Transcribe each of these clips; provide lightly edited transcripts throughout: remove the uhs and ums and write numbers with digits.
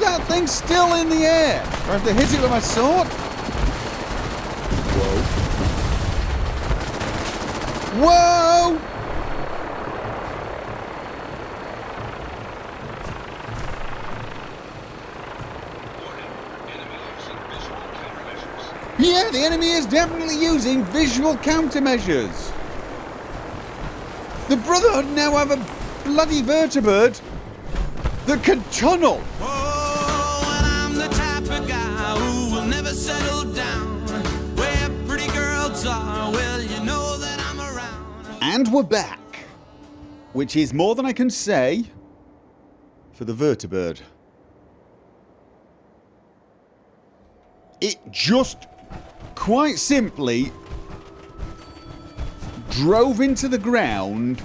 that thing still in the air? Do I have to hit it with my sword? Whoa! Yeah, the enemy is definitely using visual countermeasures. The Brotherhood now have a bloody vertebrate that can tunnel. Oh, and I'm the type of guy who will never settle down. Where pretty girls are, well, you know that I'm around. And we're back. Which is more than I can say for the vertebrate. It just quite simply drove into the ground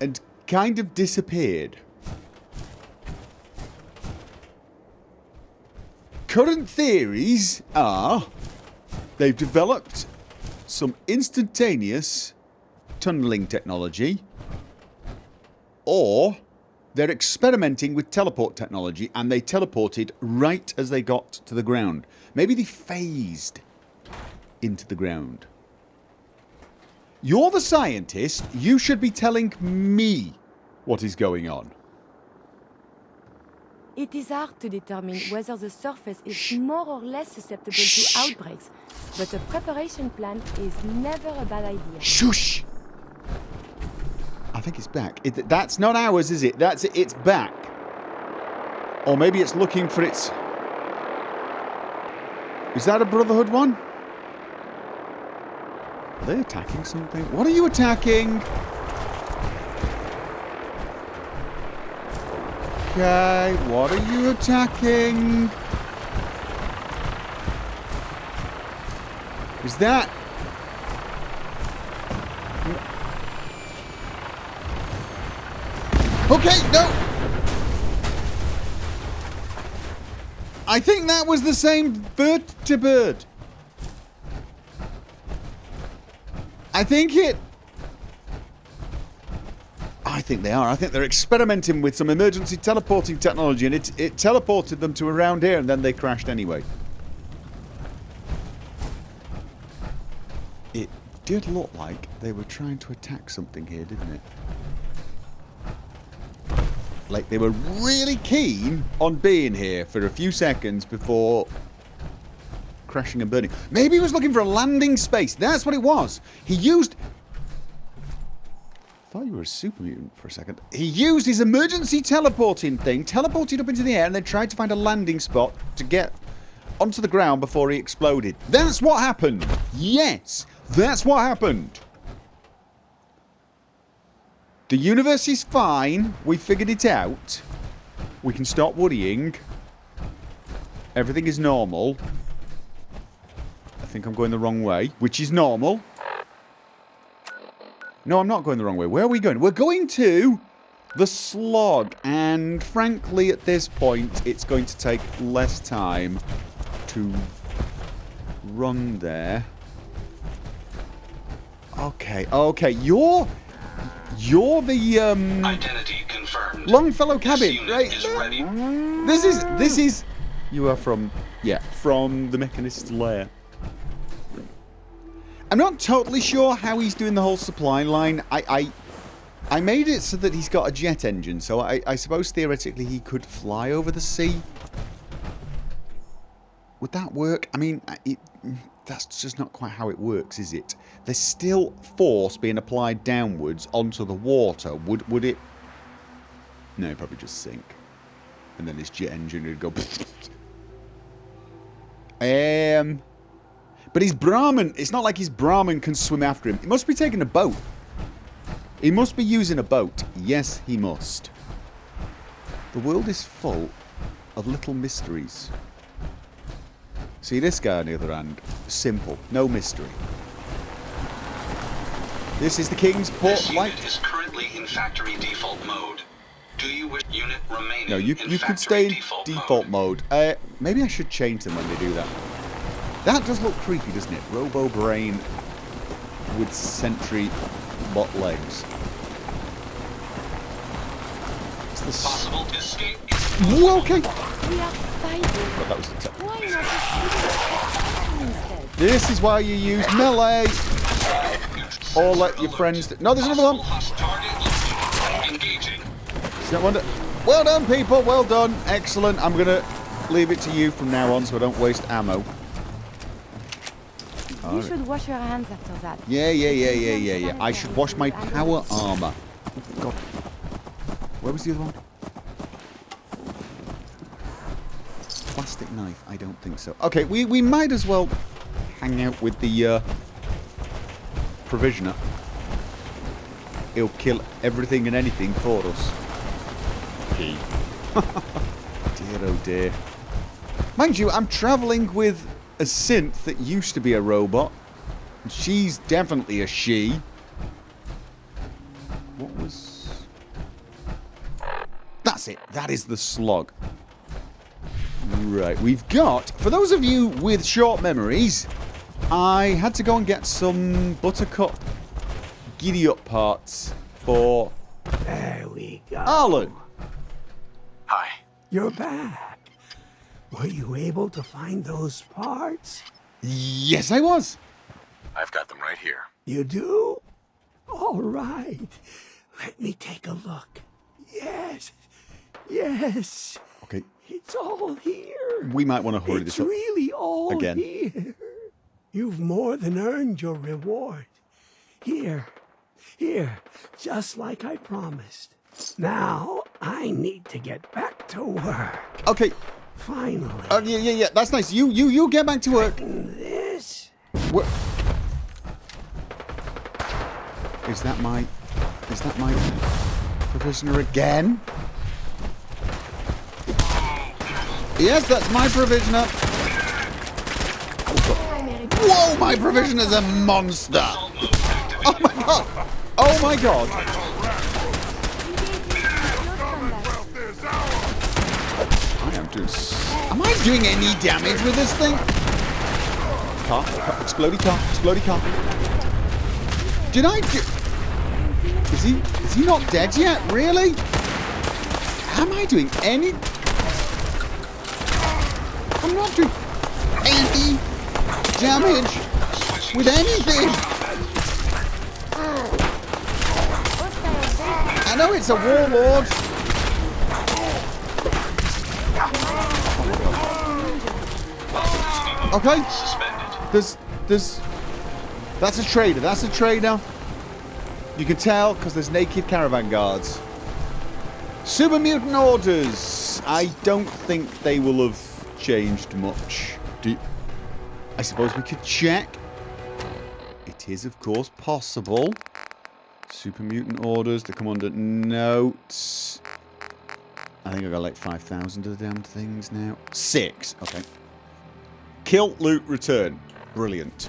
and kind of disappeared. Current theories are they've developed some instantaneous tunneling technology, or they're experimenting with teleport technology and they teleported right as they got to the ground. Maybe they phased into the ground. You're the scientist. You should be telling me what is going on. It is hard to determine whether the surface is more or less susceptible to outbreaks, but a preparation plan is never a bad idea. Shush! I think it's back. That's not ours, is it? That's it. It's back. Or maybe it's looking for its... Is that a Brotherhood one? Are they attacking something? What are you attacking? Okay, what are you attacking? Is that... Okay, no! I think that was the same vertebrate. I think they are. I think they're experimenting with some emergency teleporting technology, and it teleported them to around here, and then they crashed anyway. It did look like they were trying to attack something here, didn't it? Like they were really keen on being here for a few seconds before crashing and burning. Maybe he was looking for a landing space. That's what it was. He used... I thought you were a super mutant for a second. He used his emergency teleporting thing, teleported up into the air, and then tried to find a landing spot to get onto the ground before he exploded. That's what happened. Yes, that's what happened. The universe is fine. We figured it out. We can stop worrying. Everything is normal. I think I'm going the wrong way, which is normal. No, I'm not going the wrong way. Where are we going? We're going to the slog. And frankly, at this point, it's going to take less time to run there. Okay, okay. You're the identity confirmed. Longfellow cabin, right? Is ready. This is you are from the Mechanist's lair. I'm not totally sure how he's doing the whole supply line. I made it so that he's got a jet engine, so I suppose theoretically he could fly over the sea. Would that work? I mean, that's just not quite how it works, is it? There's still force being applied downwards onto the water. Would it... No, it'd probably just sink. And then his jet engine would go... But his Brahmin... It's not like his Brahmin can swim after him. He must be taking a boat. He must be using a boat. Yes, he must. The world is full of little mysteries. See, this guy on the other hand, simple, no mystery. This is the King's Port Light. This unit is currently in factory default mode. Do you wish unit remaining No, you could stay in default mode. Maybe I should change them when they do that. That does look creepy, doesn't it? Robo Brain with sentry bot legs. Possible escape is Whoa, okay. We are fighting. Oh, that was the Why not just shoot instead? This is why you use melee. Or let your friends... No, there's another one. Hostile target engaging. See that one? Well done, people. Well done. Excellent. I'm going to leave it to you from now on so I don't waste ammo. You should wash your hands after that. Yeah. I should wash my power armor. Oh, God. Where was the other one? Plastic knife. I don't think so. Okay, we might as well hang out with the provisioner. He'll kill everything and anything for us. Dear oh dear. Mind you, I'm travelling with a synth that used to be a robot. She's definitely a she. What was... That's it. That is the slug. Right, we've got... For those of you with short memories, I had to go and get some Buttercup giddy-up parts for... There we go. Arlen. Hi. You're back. Were you able to find those parts? Yes, I was. I've got them right here. You do? All right. Let me take a look. Yes. Okay, It's all here. we might want to hurry It's this up. really all again. here. You've more than earned your reward. Here, just like I promised. Now, I need to get back to work. Okay, Finally. yeah, that's nice. You get back to work. This? What? Is that my provisioner again? Yes, that's my provisioner. Whoa, my provisioner's a monster. Oh my god. Oh my god. Am I doing any damage with this thing? Explodey car. Did I do... Is he not dead yet? Really? Am I doing any... I'm not doing any damage with anything. I know it's a warlord. Okay. There's that's a trader. That's a trader. You can tell because there's naked caravan guards. Super mutant orders. I don't think they will have changed much. I suppose we could check. It is, of course, possible. Super mutant orders. They come under notes. I think I got like 5,000 of the damn things now. 6. Okay. Kill, loot, return. Brilliant.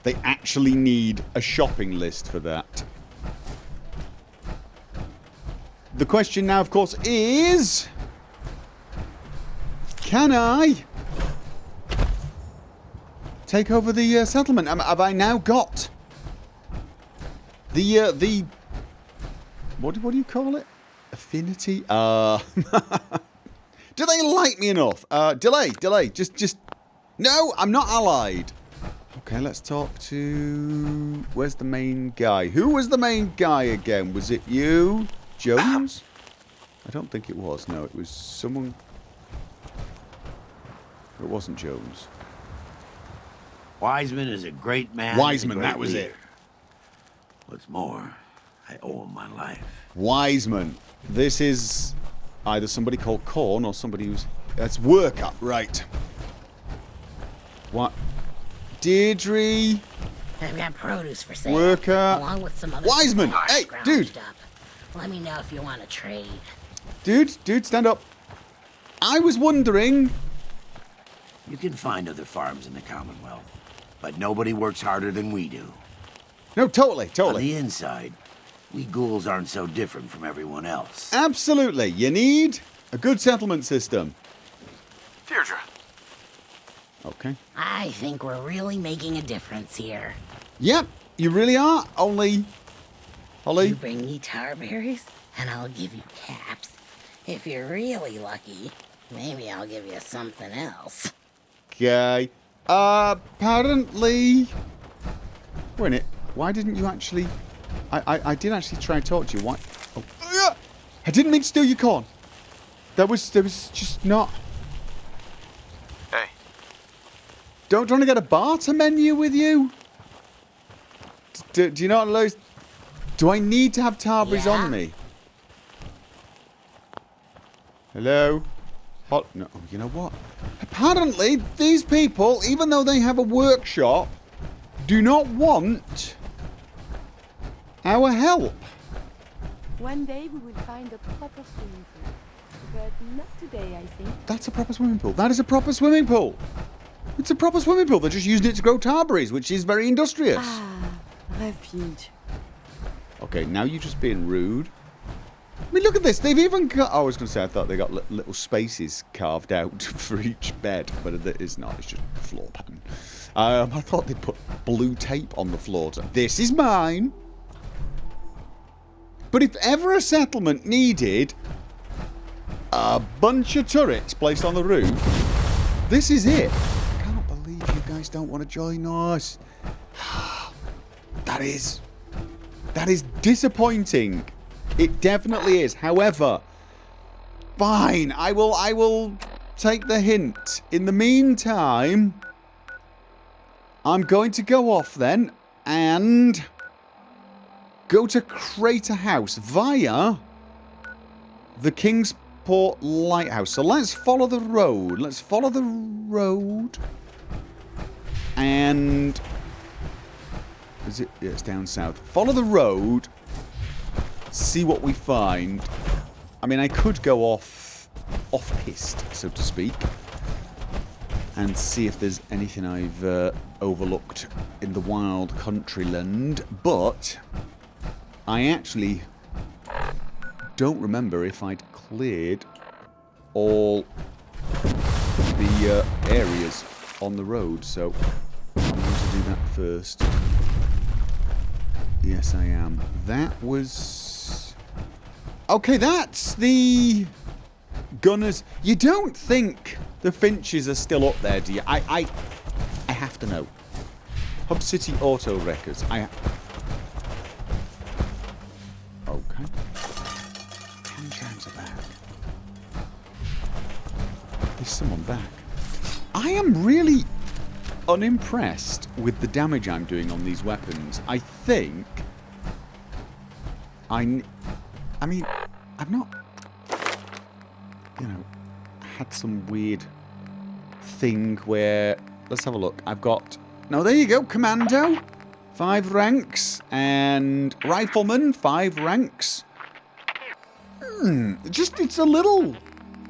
They actually need a shopping list for that. The question now, of course, is... Can I take over the settlement? Have I now got the what do you call it? Affinity? Do they like me enough? Delay. Just no, I'm not allied. Okay, let's talk to... Where's the main guy? Who was the main guy again? Was it you? Jones? I don't think it was. No, it was someone... It wasn't Jones. Wiseman is a great man. Wiseman, and a great that was leader. it. What's more, I owe him my life. Wiseman. This is either somebody called Korn or somebody who's... That's worker, right. What? Deirdre... I've got produce for sale. Worker. Along with some other Wiseman! supplies Hey, scrounged dude. up. Let me know if you want to trade. Dude, stand up. I was wondering... You can find other farms in the Commonwealth, but nobody works harder than we do. No, totally. On the inside, we ghouls aren't so different from everyone else. Absolutely. You need a good settlement system. Deirdre. Okay. I think we're really making a difference here. Yep, you really are. Only Holly? You bring me tar berries, and I'll give you caps. If you're really lucky, maybe I'll give you something else. Okay. Apparently... Wait a minute. Why didn't you actually... I did actually try and talk to you. Why... Oh. I didn't mean to steal your corn. There was just not... Hey. Don't want to get a barter menu with you? Do you not know... Do I need to have Tarberries on me? Hello? No, you know what? Apparently, these people, even though they have a workshop, do not want our help. One day we will find a proper swimming pool. But not today, I think. That's a proper swimming pool. That is a proper swimming pool. It's a proper swimming pool. They're just using it to grow Tarberries, which is very industrious. Ah, refuge. Okay, now you're just being rude. I mean, look at this. They've even got... Oh, I was going to say, I thought they got little spaces carved out for each bed, but it is not. It's just floor pattern. I thought they'd put blue tape on the floors. This is mine. But if ever a settlement needed a bunch of turrets placed on the roof, this is it. I can't believe you guys don't want to join us. That is disappointing. It definitely is. However, fine. I will take the hint. In the meantime, I'm going to go off then and go to Crater House via the Kingsport Lighthouse. So let's follow the road. Let's follow the road. And... Is it? Yeah, it's down south. Follow the road. See what we find. I mean, I could go off-piste, so to speak, and see if there's anything I've overlooked in the wild countryland, but I actually don't remember if I'd cleared all the areas on the road, so I'm going to do that first. Yes, I am. That was... Okay, that's the gunners. You don't think the Finches are still up there, do you? I have to know. Hub City Auto Wreckers. Okay. Chimes are back. There's someone back. I am really unimpressed with the damage I'm doing on these weapons. I think... I mean, I've not, had some weird thing where... Let's have a look. I've got... No, there you go. Commando. 5 ranks. And Rifleman. 5 ranks. It's a little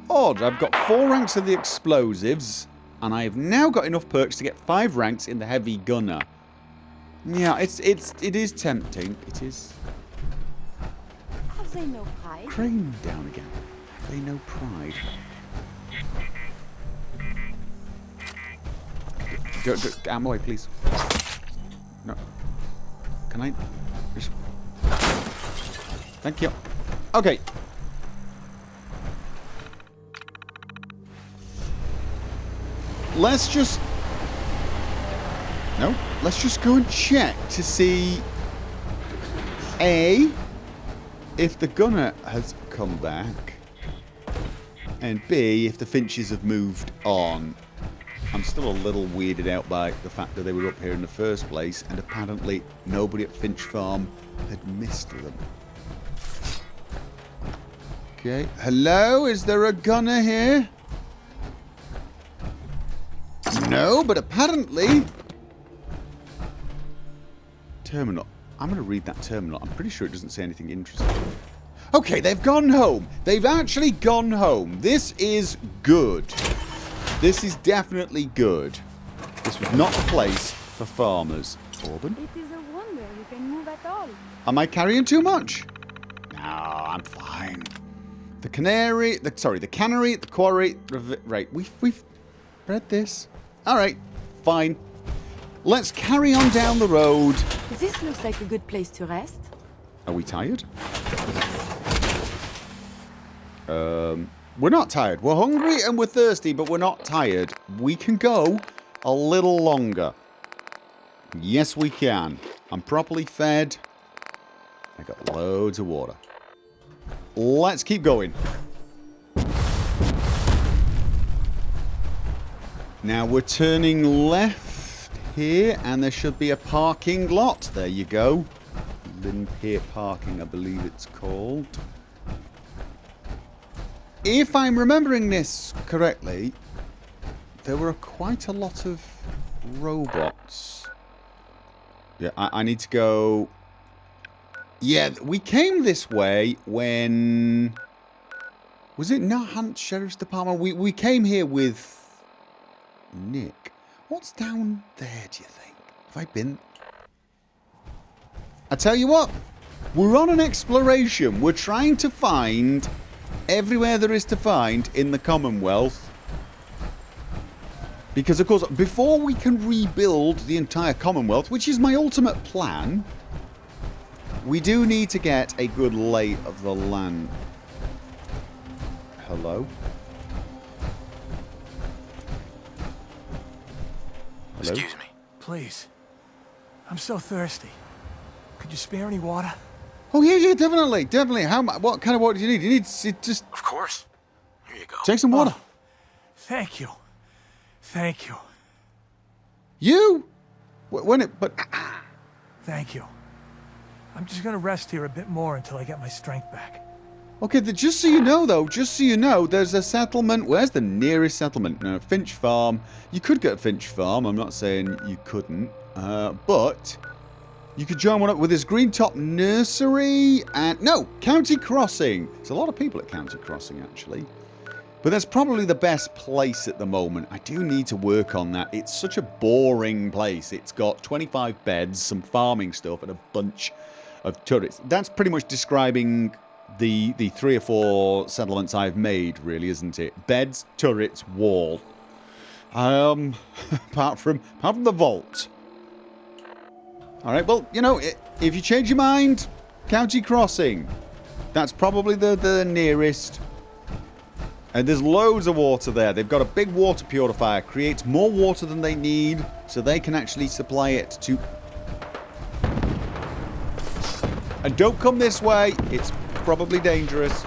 odd. I've got 4 ranks of the explosives. And I have now got enough perks to get 5 ranks in the heavy gunner. Yeah, it is tempting. It is... Have they no pride? Crane down again. Have they no pride? Don't get out of my way, please. No. Can I... Just... Thank you. Okay. Let's just... No. Let's just go and check to see... A... If the gunner has come back. And B, if the Finches have moved on. I'm still a little weirded out by the fact that they were up here in the first place, and apparently nobody at Finch Farm had missed them. Okay. Hello? Is there a gunner here? No, but apparently... Terminal. I'm going to read that terminal. I'm pretty sure it doesn't say anything interesting. Okay, they've gone home. They've actually gone home. This is good. This is definitely good. This was not a place for farmers. Auburn? It is a wonder you can move at all. Am I carrying too much? No, I'm fine. The cannery, the quarry, right, we've read this. Alright, fine. Let's carry on down the road. This looks like a good place to rest. Are we tired? We're not tired. We're hungry and we're thirsty, but we're not tired. We can go a little longer. Yes, we can. I'm properly fed. I got loads of water. Let's keep going. Now we're turning left here, and there should be a parking lot. There you go. Pier parking, I believe it's called. If I'm remembering this correctly, there were quite a lot of robots. Yeah, I need to go... Yeah, we came this way when... Was it Nahant Sheriff's Department? We came here with Nick. What's down there, do you think? Have I been... I tell you what, we're on an exploration. We're trying to find everywhere there is to find in the Commonwealth. Because, of course, before we can rebuild the entire Commonwealth, which is my ultimate plan, we do need to get a good lay of the land. Hello? Hello? Excuse me. Please. I'm so thirsty. Could you spare any water? Oh, yeah, definitely. What kind of water do you need? You need just... Of course. Here you go. Take some water. Oh, thank you. Thank you. You? But... Thank you. I'm just gonna rest here a bit more until I get my strength back. Okay, just so you know, though, there's a settlement. Where's the nearest settlement? No, Finch Farm. You could get a Finch Farm. I'm not saying you couldn't. But you could join one up with this Green Top Nursery and... No, County Crossing. There's a lot of people at County Crossing, actually. But that's probably the best place at the moment. I do need to work on that. It's such a boring place. It's got 25 beds, some farming stuff, and a bunch of turrets. That's pretty much describing the 3 or 4 settlements I've made, really, isn't it? Beds, turrets, wall. Apart from the vault. Alright, well, you know, if you change your mind, County Crossing. That's probably the nearest. And there's loads of water there. They've got a big water purifier. Creates more water than they need, so they can actually supply it to... And don't come this way. It's probably dangerous.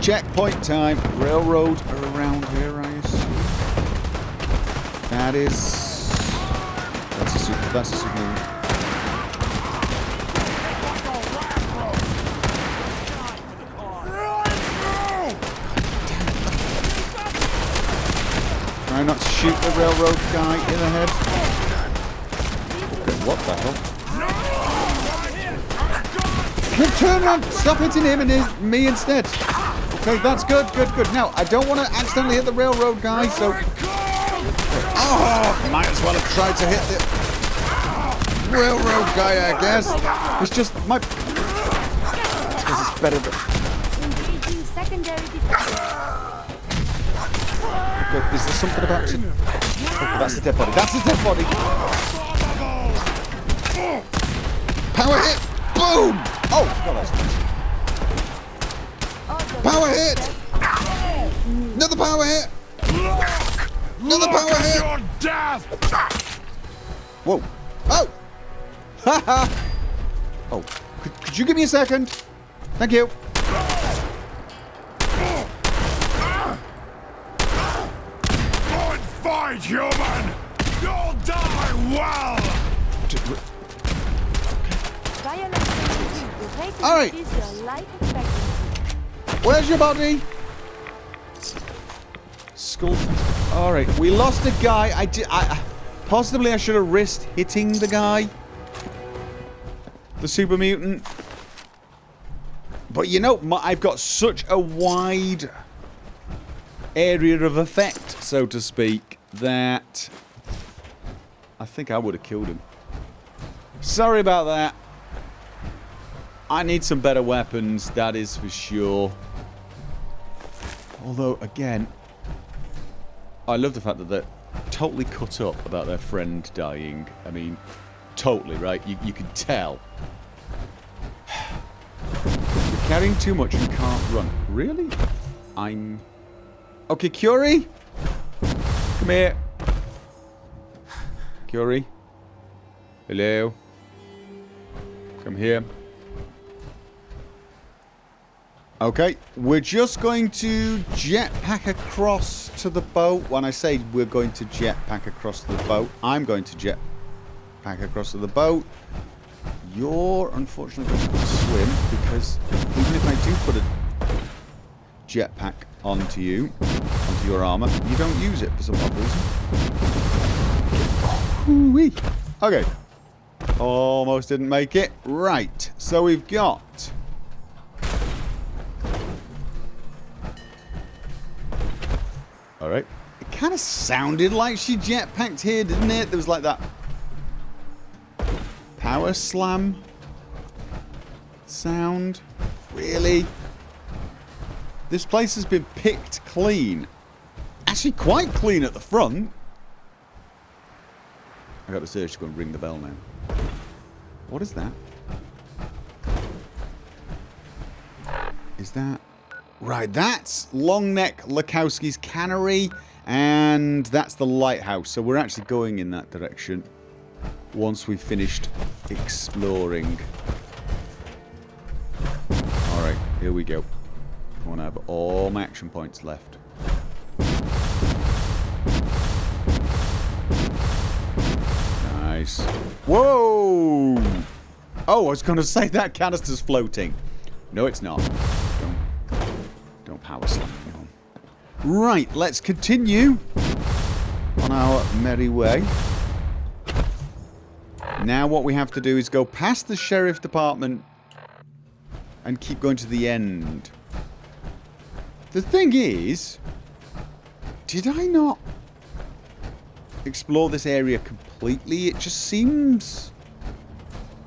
Checkpoint time. Railroad around here, I assume. That's a signal. Try not to shoot the railroad guy in the head. Okay, what the hell? Turn around! Stop hitting him and me instead. Okay, that's good. Now, I don't want to accidentally hit the railroad guy, so... Oh, might as well have tried to hit the railroad guy, I guess. It's just my... This is better than... Engaging secondary defense. Is there something about it? Oh, that's a dead body. That's a dead body. Power hit! Boom! Oh, no, that's nice. Power hit! Another power hit! Another power hit! Whoa. Oh! Haha! Oh, could you give me a second? Thank you. Fight, human! You'll die well! All right. Where's your body? Skull. All right, we lost a guy. Possibly I should have risked hitting the guy, the super mutant. But you know, I've got such a wide area of effect, so to speak, that I think I would have killed him. Sorry about that. I need some better weapons, that is for sure. Although, again, I love the fact that they're totally cut up about their friend dying. I mean, Totally, right? You can tell. You're carrying too much and can't run. Really? Okay, Curie? Come here. Curie? Hello? Come here. Okay, we're just going to jetpack across to the boat. When I say we're going to jetpack across the boat, I'm going to jetpack across to the boat. You're unfortunately going to have to swim, because even if I do put a jetpack onto you, onto your armor, you don't use it for some odd reason. Ooh-wee. Okay. Almost didn't make it. Right, so we've got... Alright. It kind of sounded like she jetpacked here, didn't it? There was like that power slam sound. Really? This place has been picked clean. Actually quite clean at the front. I got to search to go and ring the bell now. What is that? Is that... Right, that's Longneck Lakowski's cannery, and that's the lighthouse. So we're actually going in that direction once we've finished exploring. Alright, here we go. I want to have all my action points left. Nice. Whoa! Oh, I was going to say that canister's floating. No, it's not. Don't power slam me on. Right, let's continue on our merry way. Now what we have to do is go past the sheriff department and keep going to the end. The thing is, did I not explore this area completely? It just seems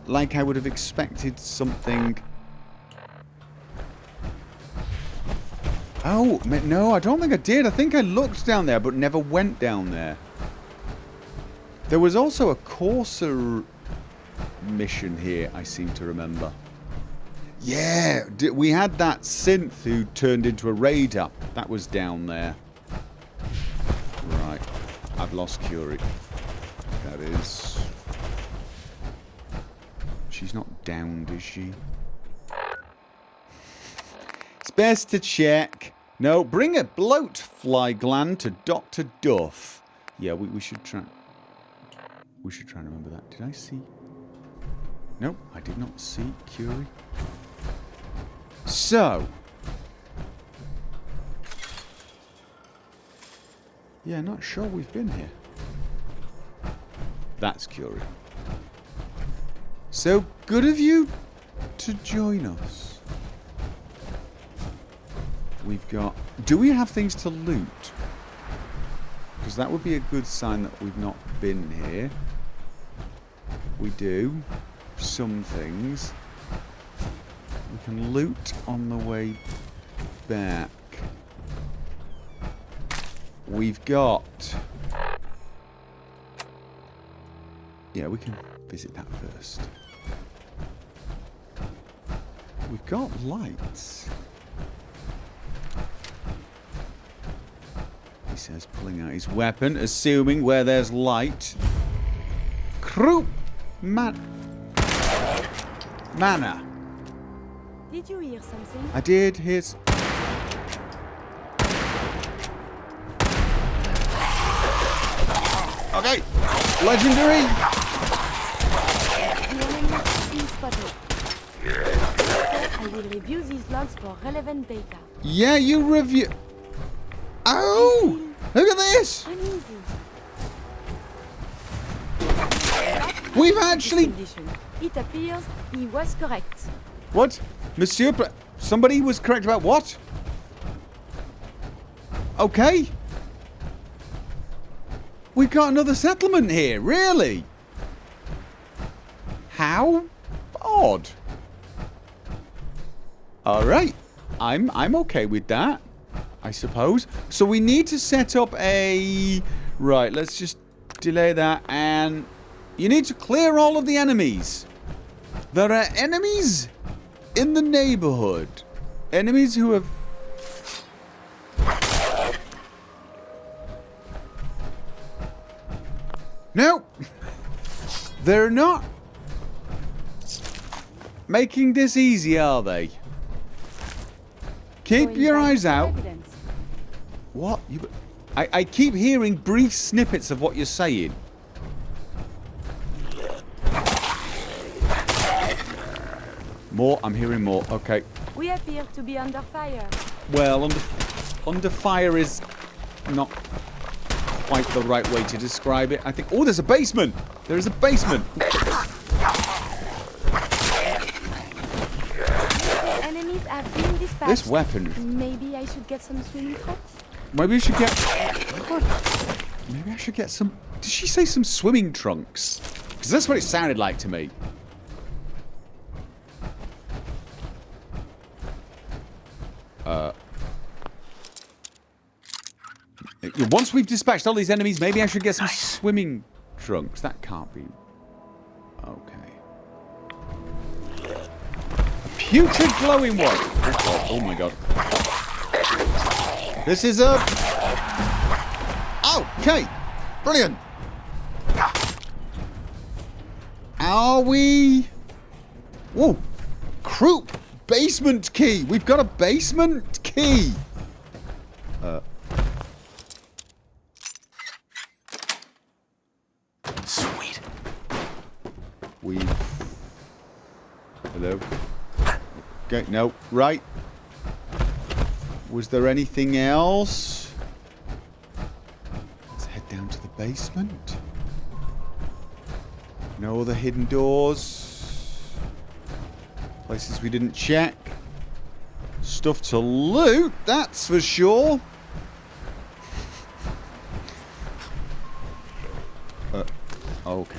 like I would have expected something... Oh, no, I don't think I did. I think I looked down there, but never went down there. There was also a courser mission here, I seem to remember. Yeah, we had that synth who turned into a raider. That was down there. Right, I've lost Curie. That is... She's not downed, is she? It's best to check. No, bring a bloatfly gland to Dr. Duff. Yeah, we should try... We should try and remember that. Did I see... Nope, I did not see Curie. So... Yeah, not sure we've been here. That's Curie. So good of you to join us. We've got... Do we have things to loot? Because that would be a good sign that we've not been here. We do. Some things. We can loot on the way back. We've got... Yeah, we can visit that first. We've got lights. He says, pulling out his weapon, assuming where there's light. Kroop! Mana. Did you hear something? I did. Here's... Okay. Legendary. The enemy is spotted. I will review these logs for relevant data. Yeah, you review... Oh! Look at this! Uneasy. We've actually... It appears he was correct. What? Monsieur... Somebody was correct about what? Okay. We've got another settlement here, really? How odd. Alright. I'm okay with that, I suppose. So we need to set up a... Right, let's just delay that and You need to clear all of the enemies. There are enemies in the neighborhood. Enemies who have... No! They're not making this easy, are they? Keep your eyes out. What? I keep hearing brief snippets of what you're saying. More. I'm hearing more. Okay. We appear to be under fire. Well, under fire is not quite the right way to describe it. I think... Oh, there's a basement! There is a basement! Enemies have been dispatched. This weapon... Maybe I should get some swimming trunks? Maybe I should get... Maybe I should get some... Did she say some swimming trunks? Because that's what it sounded like to me. Once we've dispatched all these enemies, maybe I should get some swimming trunks. That can't be... Okay. A putrid glowing one. Oh my god. This is a... Okay. Brilliant. Are we... Whoa. Croup. Basement key. We've got a basement key. Sweet. Hello. Okay, no. Right. Was there anything else? Let's head down to the basement. No other hidden doors. Places we didn't check. Stuff to loot, that's for sure. Okay.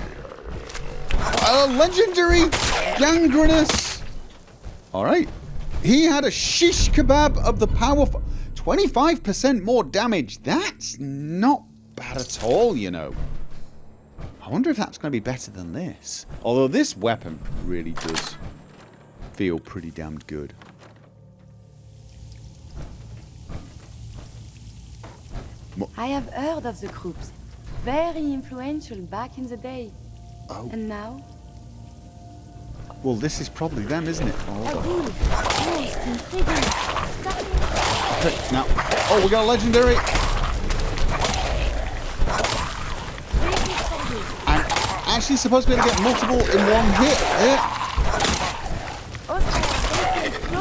Legendary Gangrenous. Alright. He had a shish kebab of the powerful... 25% more damage. That's not bad at all, you know. I wonder if that's going to be better than this. Although this weapon really does feel pretty damned good. I have heard of the groups. Very influential back in the day. Oh. And now? Well, this is probably them, isn't it? Oh, hold on. Most intriguing. Okay, now. Oh, we got a legendary. I'm actually supposed to be able to get multiple in one hit.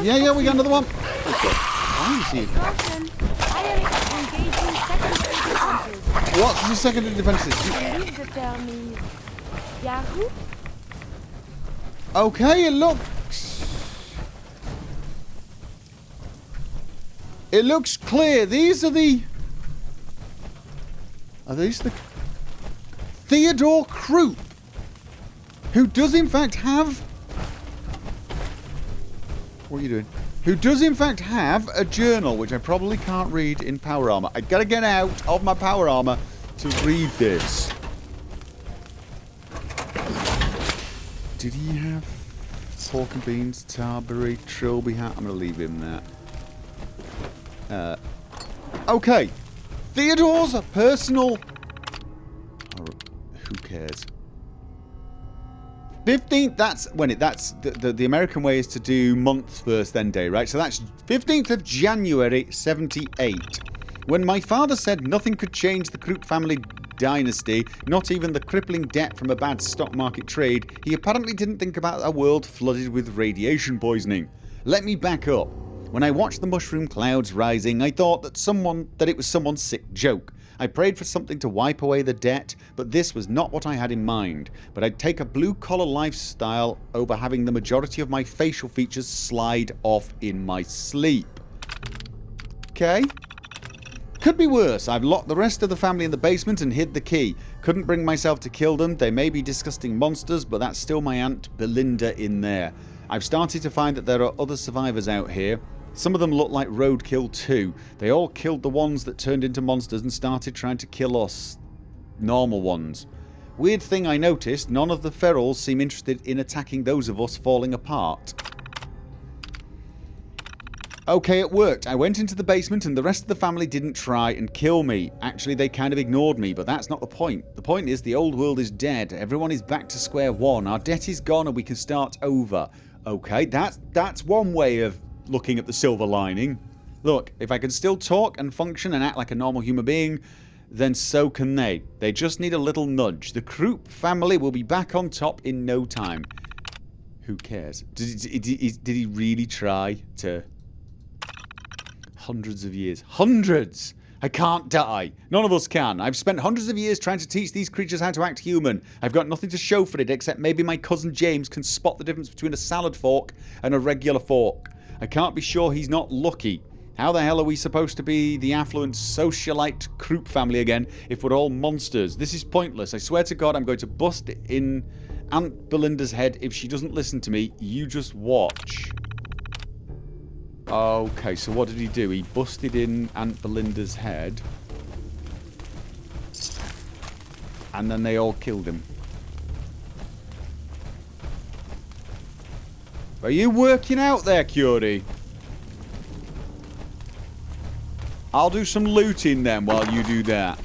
Yeah, we got another one. Why is he? What's the secondary defenses? Okay, it looks clear. These are the... Are these the... Theodore Croup, who does in fact have... What are you doing? Who does in fact have a journal, which I probably can't read in power armor. I gotta get out of my power armor to read this. Did he have pork and beans, Tarberry, trilby hat? I'm gonna leave him there. Okay. Theodore's personal... Oh, who cares? 15th, that's when it, that's the American way is to do month first, then day, right? So that's 15th of January, 78. When my father said nothing could change the Croup family dynasty, not even the crippling debt from a bad stock market trade, he apparently didn't think about a world flooded with radiation poisoning. Let me back up. When I watched the mushroom clouds rising, I thought that it was someone's sick joke. I prayed for something to wipe away the debt, but this was not what I had in mind. But I'd take a blue-collar lifestyle over having the majority of my facial features slide off in my sleep. Okay. Could be worse. I've locked the rest of the family in the basement and hid the key. Couldn't bring myself to kill them. They may be disgusting monsters, but that's still my Aunt Belinda in there. I've started to find that there are other survivors out here. Some of them look like roadkill too. They all killed the ones that turned into monsters and started trying to kill us normal ones. Weird thing I noticed, none of the ferals seem interested in attacking those of us falling apart. Okay, it worked. I went into the basement and the rest of the family didn't try and kill me. Actually, they kind of ignored me, but that's not the point. The point is the old world is dead. Everyone is back to square one. Our debt is gone and we can start over. Okay, that's one way of looking at the silver lining. Look, if I can still talk and function and act like a normal human being, then so can they. They just need a little nudge. The Krupp family will be back on top in no time. Who cares? Did he really try to... Hundreds of years. Hundreds! I can't die. None of us can. I've spent hundreds of years trying to teach these creatures how to act human. I've got nothing to show for it except maybe my cousin James can spot the difference between a salad fork and a regular fork. I can't be sure he's not lucky. How the hell are we supposed to be the affluent socialite Krupp family again if we're all monsters? This is pointless. I swear to God I'm going to bust in Aunt Belinda's head if she doesn't listen to me. You just watch. Okay, so what did he do? He busted in Aunt Belinda's head. And then they all killed him. Are you working out there, Curie? I'll do some looting then while you do that.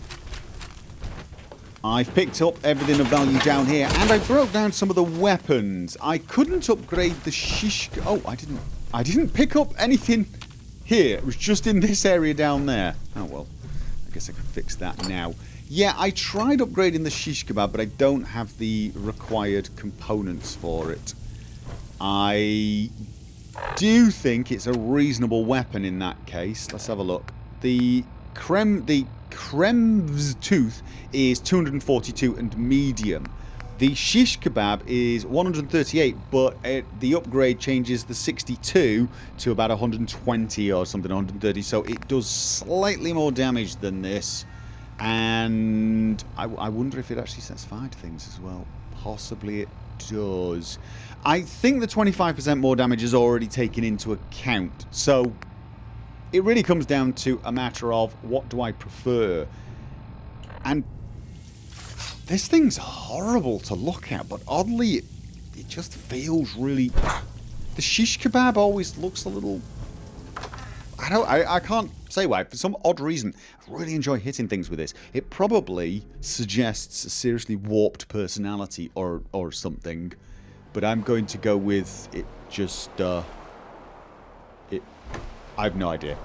I've picked up everything of value down here, and I broke down some of the weapons. I couldn't upgrade the shish... Oh, I didn't pick up anything here. It was just in this area down there. Oh, well. I guess I can fix that now. Yeah, I tried upgrading the shish kebab, but I don't have the required components for it. I do think it's a reasonable weapon in that case. Let's have a look. The Krem's tooth is 242 and medium. The shish kebab is 138, but the upgrade changes the 62 to about 120 or something, 130. So it does slightly more damage than this. And I wonder if it actually sets fire to things as well. Possibly it does. I think the 25% more damage is already taken into account. So it really comes down to a matter of what do I prefer. And this thing's horrible to look at, but oddly it just feels really... The shish kebab always looks a little... I can't say why. For some odd reason, I really enjoy hitting things with this. It probably suggests a seriously warped personality or something, but I'm going to go with it just... I have no idea.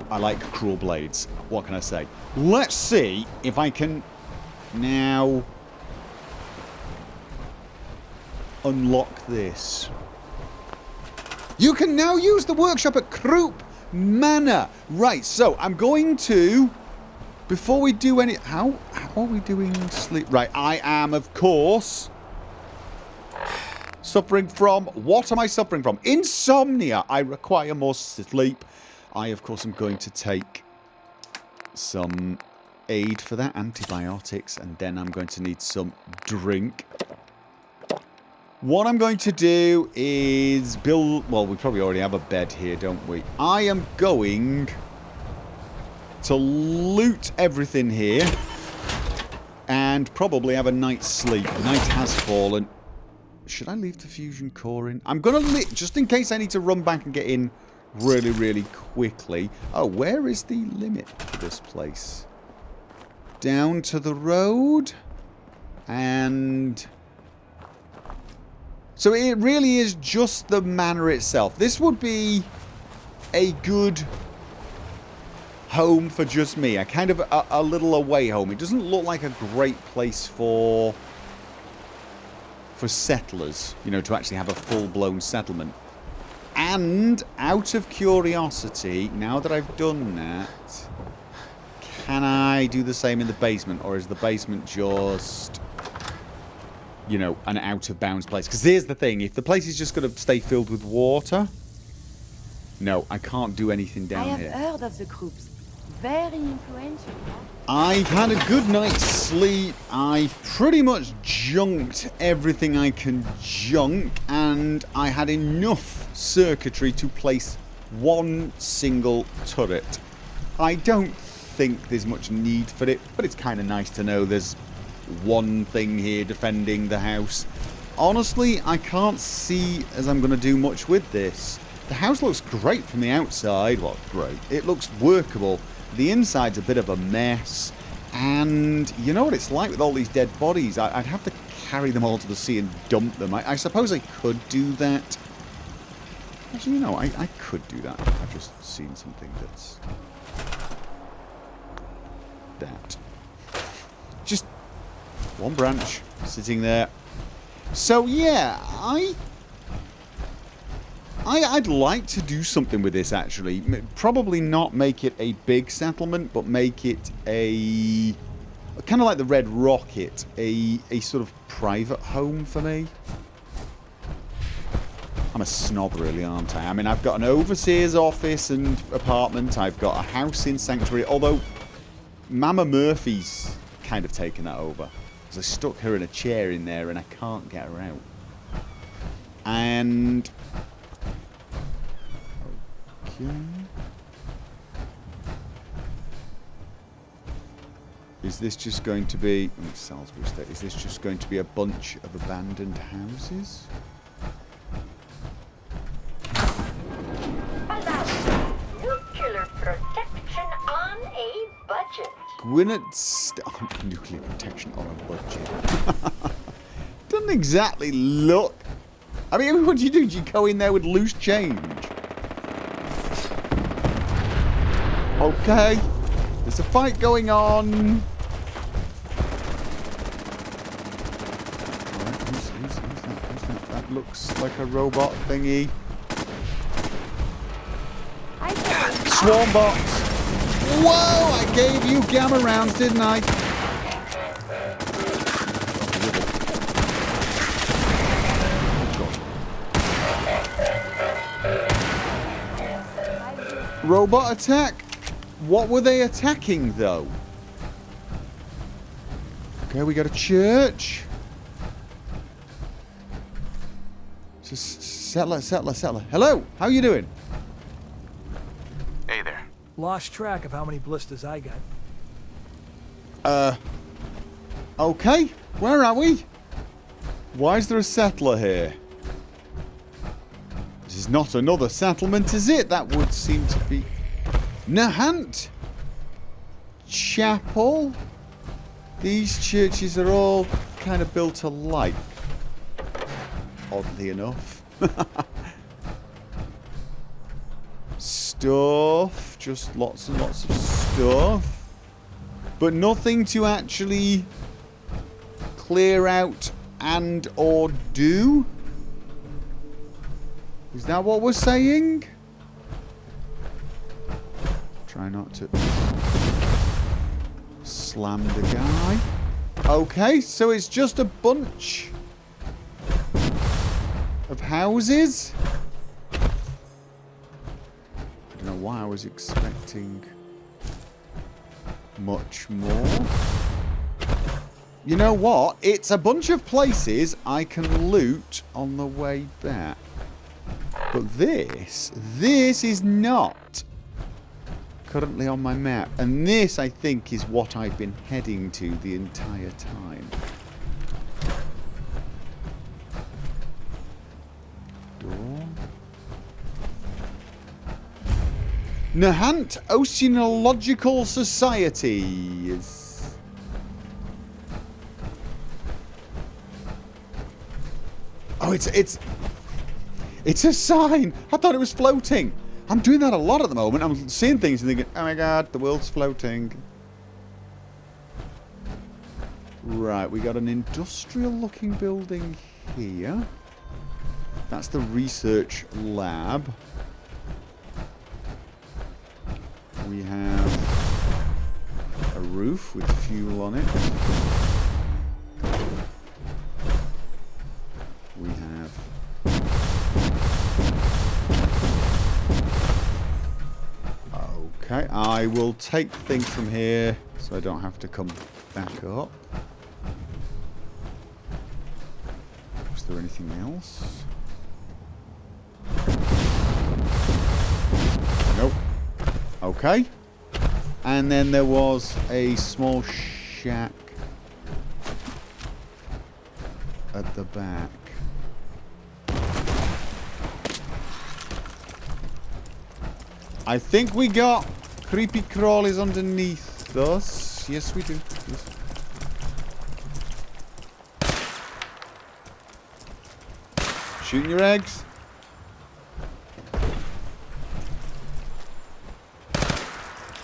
I like cruel blades. What can I say? Let's see if I can now unlock this. You can now use the workshop at Krupp Manor. Right, so I'm going to... Before we do any... How are we doing sleep? Right, I am, of course... suffering from... What am I suffering from? Insomnia. I require more sleep. I, of course, am going to take some aid for that. Antibiotics. And then I'm going to need some drink. What I'm going to do is build... Well, we probably already have a bed here, don't we? I am going to loot everything here. And probably have a night's sleep. Night has fallen. Should I leave the fusion core in? I'm going to... Just in case I need to run back and get in really, really quickly. Oh, where is the limit for this place? Down to the road. And... So it really is just the manor itself. This would be a good home for just me. A kind of a little away home. It doesn't look like a great place for settlers, you know, to actually have a full-blown settlement. And out of curiosity, now that I've done that, can I do the same in the basement? Or is the basement just... you know, an out-of-bounds place? Because here's the thing. If the place is just going to stay filled with water... No, I can't do anything down here. I have heard of the Krupps. Very influential. I've had a good night's sleep. I've pretty much junked everything I can junk. And I had enough circuitry to place one single turret. I don't think there's much need for it, but it's kind of nice to know there's one thing here defending the house. Honestly, I can't see as I'm going to do much with this. The house looks great from the outside. Well, great. It looks workable. The inside's a bit of a mess. And you know what it's like with all these dead bodies? I'd have to carry them all to the sea and dump them. I suppose I could do that. Actually, you know, I could do that. I've just seen something that's... that. Just one branch sitting there. So yeah, I'd like to do something with this actually. Probably not make it a big settlement, but make it a kind of like the Red Rocket, a sort of private home for me. I'm a snob really, aren't I? I mean, I've got an overseer's office and apartment. I've got a house in Sanctuary, although Mama Murphy's kind of taken that over. I stuck her in a chair in there and I can't get her out. And... okay. Is this just going to be... Salisbury Estate. Is this just going to be a bunch of abandoned houses? Nuclear protection on a budget. Gwynnett's nuclear protection on a budget. Doesn't exactly look... I mean, what do? Do you go in there with loose change? Okay. There's a fight going on. Alright, who's that? That looks like a robot thingy. Swarm bots. Whoa! I gave you gamma rounds, didn't I? Robot attack. What were they attacking, though? Okay, we got a church. Just settler. Hello, how you doing? Hey there. Lost track of how many blisters I got. Okay, where are we? Why is there a settler here? This is not another settlement, is it? That would seem to be... Nahant Chapel. These churches are all kind of built alike, oddly enough. Stuff, just lots and lots of stuff, but nothing to actually clear out and or do. Is that what we're saying? Try not to slam the guy. Okay, so it's just a bunch of houses. I don't know why I was expecting much more. You know what? It's a bunch of places I can loot on the way back. But this is not currently on my map. And this, I think, is what I've been heading to the entire time. Door. Nahant Oceanological Society is... Oh, it's a sign! I thought it was floating! I'm doing that a lot at the moment. I'm seeing things and thinking, oh my god, the world's floating. Right, we got an industrial looking building here. That's the research lab. We have a roof with fuel on it. We have... Okay, I will take things from here so I don't have to come back up. Was there anything else? Nope. Okay. And then there was a small shack at the back. I think we got creepy crawlies underneath us. Yes, we do. Yes. Shooting your eggs.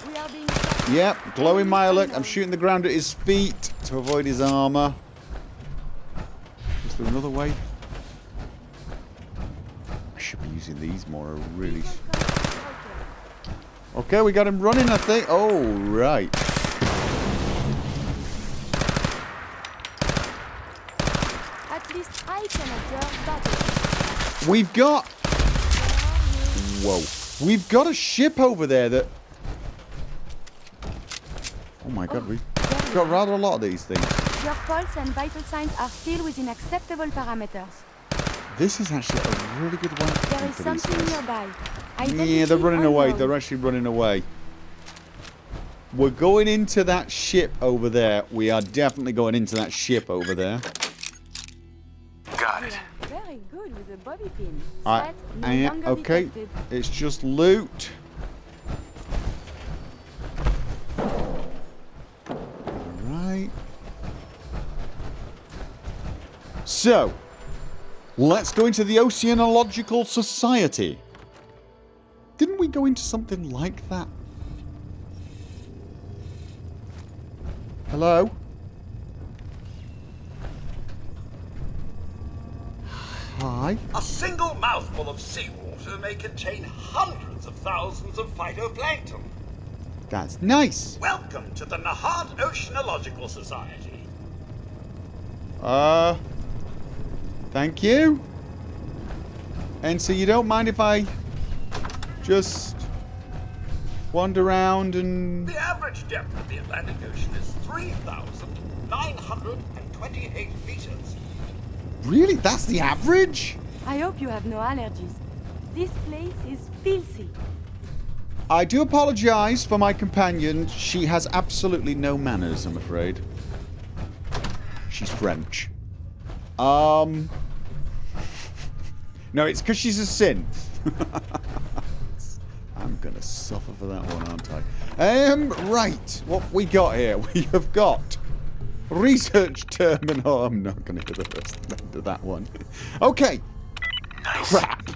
We are being Yep, glowing Myalek. I'm shooting the ground at his feet to avoid his armor. Is there another way? I should be using these more. I really. Okay, we got him running, I think. Oh, right. At least I can observe battle. We've got... Whoa. We've got a ship over there that... Oh my god, we've got rather a lot of these things. Your pulse and vital signs are still within acceptable parameters. This is actually a really good one. There is something nearby. Yeah, they're running away. They're actually running away. We're going into that ship over there. We are definitely going into that ship over there. Got it. Very good with the bobby pin. I am okay. Detected. It's just loot. Alright. So, let's go into the Oceanological Society. Didn't we go into something like that? Hello? Hi? A single mouthful of seawater may contain hundreds of thousands of phytoplankton. That's nice. Welcome to the Nahant Oceanological Society. Thank you. And so you don't mind if I just wander around and... The average depth of the Atlantic Ocean is 3,928 meters. Really? That's the average? I hope you have no allergies. This place is filthy. I do apologize for my companion. She has absolutely no manners, I'm afraid. She's French. No, it's because she's a synth. I'm gonna suffer for that one, aren't I? Right. What we got here? We have got research terminal. I'm not gonna get the first end of that one. Okay. Nice. Crap.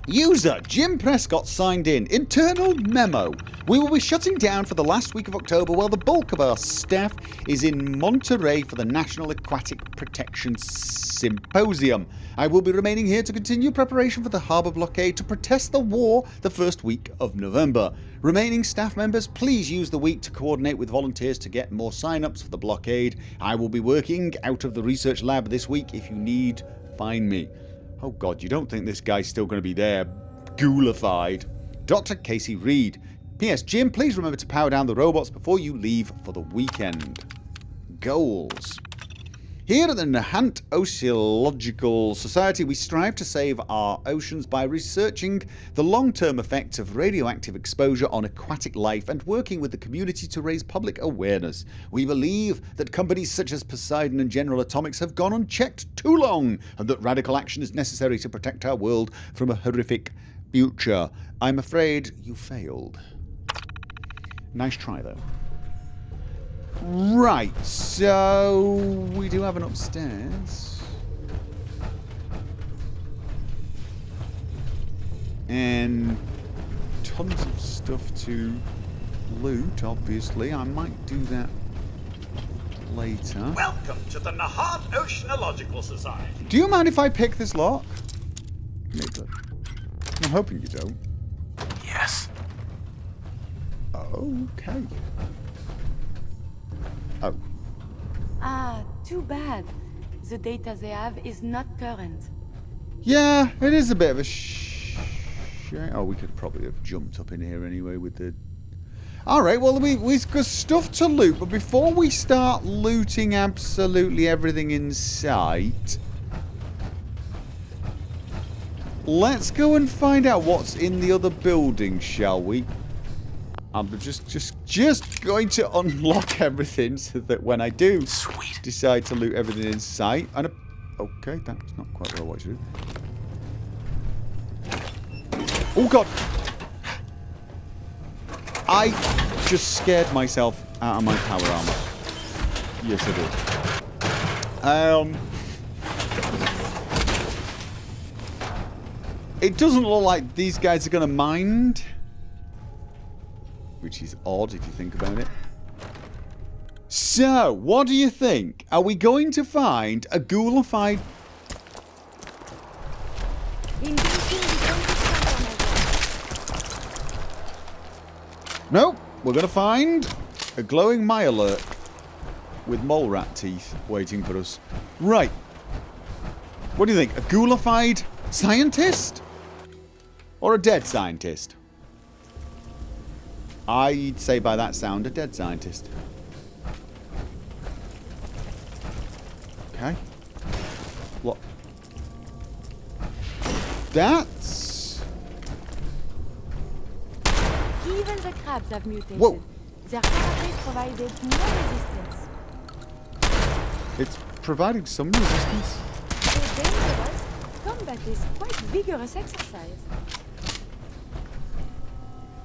User Jim Prescott signed in. Internal memo. We will be shutting down for the last week of October while the bulk of our staff is in Monterey for the National Aquatic Protection Symposium. I will be remaining here to continue preparation for the harbour blockade to protest the war the first week of November. Remaining staff members, please use the week to coordinate with volunteers to get more sign-ups for the blockade. I will be working out of the research lab this week. If you need, find me. Oh god, you don't think this guy's still going to be there, ghoulified. Dr. Casey Reed. P.S. Jim, please remember to power down the robots before you leave for the weekend. Goals. Here at the Nahant Oceanological Society, we strive to save our oceans by researching the long-term effects of radioactive exposure on aquatic life and working with the community to raise public awareness. We believe that companies such as Poseidon and General Atomics have gone unchecked too long, and that radical action is necessary to protect our world from a horrific future. I'm afraid you failed. Nice try, though. Right, so we do have an upstairs. And tons of stuff to loot, obviously. I might do that later. Welcome to the Nahant Oceanological Society. Do you mind if I pick this lock? Maybe. I'm hoping you don't. Yes. Okay. Oh. Ah, too bad. The data they have is not current. Yeah, it is a bit of a shame. Oh, we could probably have jumped up in here anyway with the... Alright, well, we've got stuff to loot, but before we start looting absolutely everything in sight, let's go and find out what's in the other building, shall we? I'm just going to unlock everything so that when I do decide to loot everything in sight, and okay, that's not quite what I want you to do. Oh god! I just scared myself out of my power armor. Yes, I did. It doesn't look like these guys are going to mind. Which is odd if you think about it. So, what do you think? Are we going to find a ghoulified... Nope. We're going to find a glowing Mirelurk with mole rat teeth waiting for us. Right. What do you think? A ghoulified scientist? Or a dead scientist? I'd say by that sound, a dead scientist. Okay. What? That's... Even the crabs have mutated. Whoa. Their carapace provided no resistance. It's providing some resistance. So dangerous, combat is quite vigorous exercise.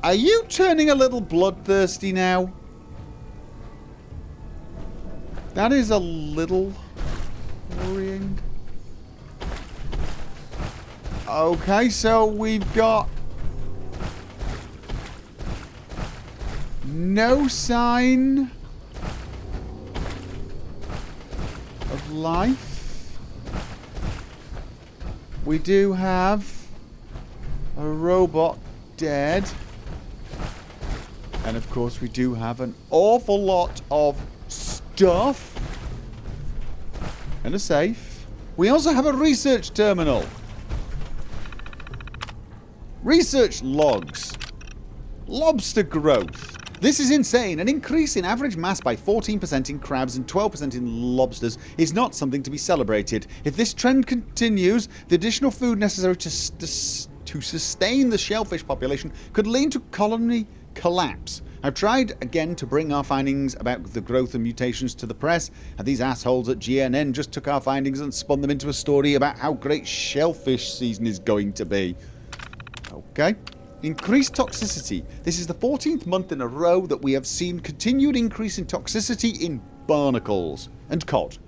Are you turning a little bloodthirsty now? That is a little worrying. Okay, so we've got no sign of life. We do have a robot dead. And of course we do have an awful lot of stuff. And a safe. We also have a research terminal. Research logs. Lobster growth. This is insane. An increase in average mass by 14% in crabs and 12% in lobsters is not something to be celebrated. If this trend continues, the additional food necessary to sustain the shellfish population could lead to colony collapse. I've tried again to bring our findings about the growth and mutations to the press, and these assholes at GNN just took our findings and spun them into a story about how great shellfish season is going to be. Okay. Increased toxicity. This is the 14th month in a row that we have seen continued increase in toxicity in barnacles and cod.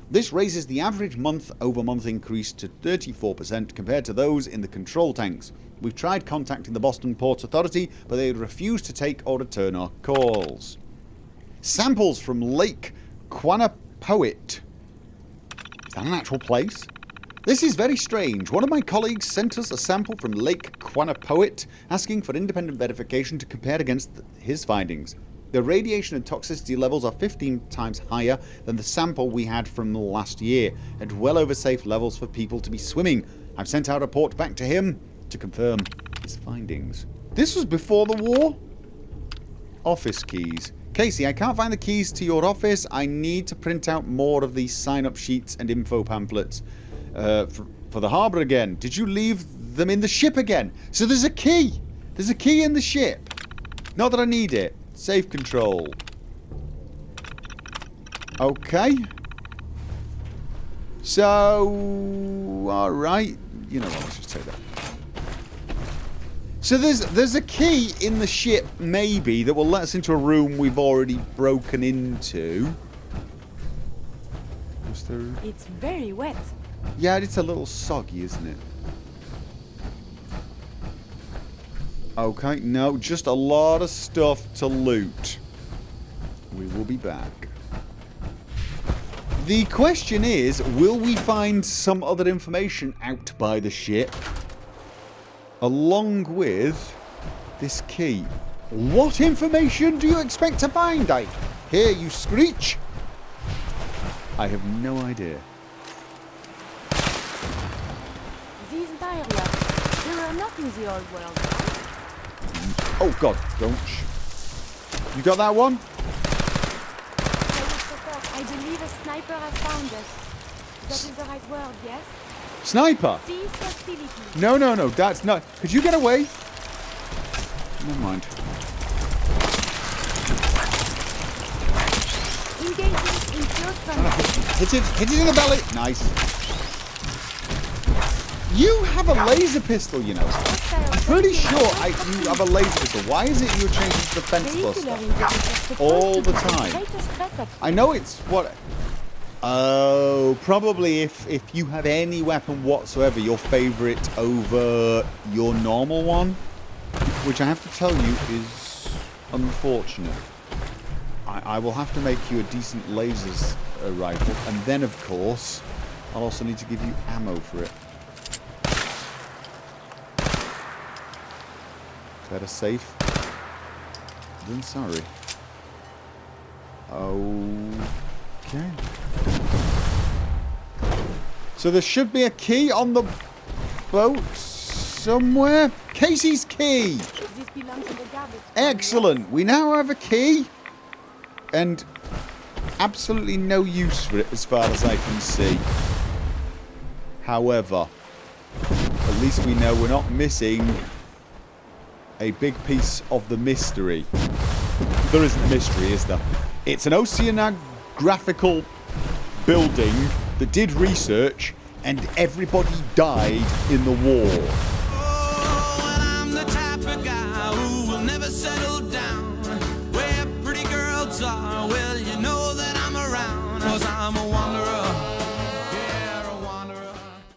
This raises the average month-over-month increase to 34% compared to those in the control tanks. We've tried contacting the Boston Ports Authority, but they refuse to take or return our calls. Samples from Lake Quannapoit. Is that an actual place? This is very strange. One of my colleagues sent us a sample from Lake Quannapoit, asking for independent verification to compare against his findings. The radiation and toxicity levels are 15 times higher than the sample we had from last year, and well over safe levels for people to be swimming. I've sent our report back to him to confirm his findings. This was before the war? Office keys. Casey, I can't find the keys to your office. I need to print out more of these sign-up sheets and info pamphlets for the harbour again. Did you leave them in the ship again? So there's a key. There's a key in the ship. Not that I need it. Safe control. Okay. So, alright. You know what, let's just take that. So there's a key in the ship, maybe, that will let us into a room we've already broken into. Was there... It's very wet. Yeah, it's a little soggy, isn't it? Okay, no, just a lot of stuff to loot. We will be back. The question is, will we find some other information out by the ship? Along with this key. What information do you expect to find? I hear you screech. I have no idea. These Mirelurks, they were not in the old world. Oh god, don't. You got that one? I believe a sniper has found us. That is the right word, yes? Sniper? Cease hostility. No, that's not. Could you get away? Never mind. Hit it. Hit it in the belly. Nice. You have a laser pistol, you know. I'm pretty sure you have a laser pistol. Why is it you're changing to the fence buster all the time? I know it's what... Oh, probably if you have any weapon whatsoever, your favorite over your normal one, which I have to tell you is unfortunate. I will have to make you a decent lasers rifle, and then of course I'll also need to give you ammo for it. Better safe than sorry. Okay. So there should be a key on the boat somewhere. Casey's key! Excellent. We now have a key. And absolutely no use for it as far as I can see. However, at least we know we're not missing a big piece of the mystery. There isn't a mystery, is there? It's an oceanographical building that did research and everybody died in the war. Oh, and I'm the type of guy who will never settle down. Where pretty girls are, well, you know that I'm around. 'Cause I'm a